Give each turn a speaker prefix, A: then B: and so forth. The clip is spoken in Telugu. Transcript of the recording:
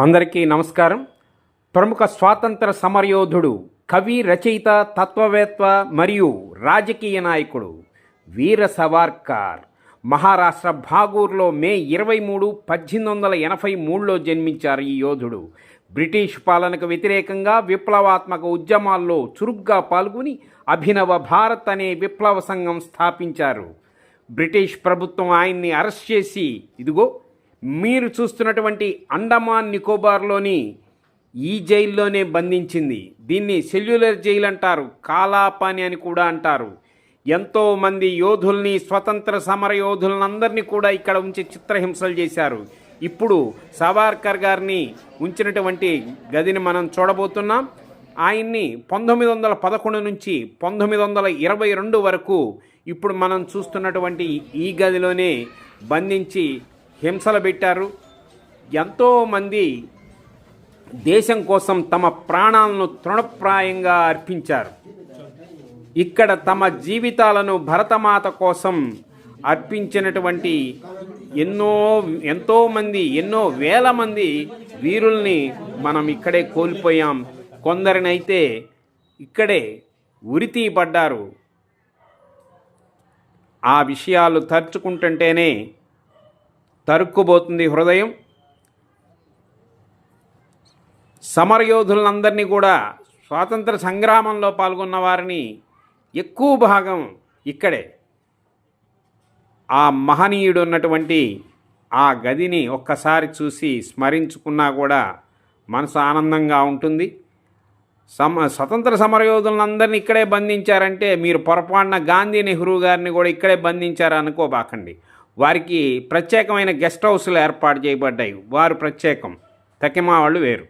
A: అందరికీ నమస్కారం. ప్రముఖ స్వాతంత్ర సమరయోధుడు, కవి, రచయిత, తత్వవేత్త మరియు రాజకీయ నాయకుడు వీర సావర్కర్ మహారాష్ట్ర భాగూర్లో మే 23, 1883లో జన్మించారు. ఈ యోధుడు బ్రిటిష్ పాలనకు వ్యతిరేకంగా విప్లవాత్మక ఉద్యమాల్లో చురుగ్గా పాల్గొని అభినవ భారత్ అనే విప్లవ సంఘం స్థాపించారు. బ్రిటిష్ ప్రభుత్వం ఆయన్ని అరెస్ట్ చేసి ఇదిగో మీరు చూస్తున్నటువంటి అండమాన్ నికోబార్లోని ఈ జైల్లోనే బంధించింది. దీన్ని సెల్యులర్ జైలు అంటారు, కాలాపాని అని కూడా అంటారు. ఎంతోమంది యోధుల్ని, స్వతంత్ర సమర యోధులందరినీ కూడా ఇక్కడ ఉంచి చిత్రహింసలు చేశారు. ఇప్పుడు సావర్కర్ గారిని ఉంచినటువంటి గదిని మనం చూడబోతున్నాం. ఆయన్ని 1911 నుంచి 1922 వరకు ఇప్పుడు మనం చూస్తున్నటువంటి ఈ గదిలోనే బంధించి హింసలు పెట్టారు. ఎంతోమంది దేశం కోసం తమ ప్రాణాలను తృణప్రాయంగా అర్పించారు. ఇక్కడ తమ జీవితాలను భరతమాత కోసం అర్పించినటువంటి ఎన్నో వేల మంది వీరుల్ని మనం ఇక్కడే కోల్పోయాం. కొందరినైతే ఇక్కడే ఉరితీయబడ్డారు. ఆ విషయాలు తలుచుకుంటుంటేనే తరుక్కుపోతుంది హృదయం. సమరయోధులందరినీ కూడా, స్వాతంత్ర సంగ్రామంలో పాల్గొన్న వారిని ఎక్కువ భాగం ఇక్కడే ఆ మహనీయుడు ఉన్నటువంటి ఆ గదిని ఒక్కసారి చూసి స్మరించుకున్నా కూడా మనసు ఆనందంగా ఉంటుంది. స్వతంత్ర సమరయోధులందరినీ ఇక్కడే బంధించారంటే మీరు పొరపాటున గాంధీ, నెహ్రూ గారిని కూడా ఇక్కడే బంధించారు అనుకోబాకండి. వారికి ప్రత్యేకమైన గెస్ట్ హౌస్లు ఏర్పాటు చేయబడ్డాయి. వారు ప్రత్యేకం, తకిమా వాళ్ళు వేరు.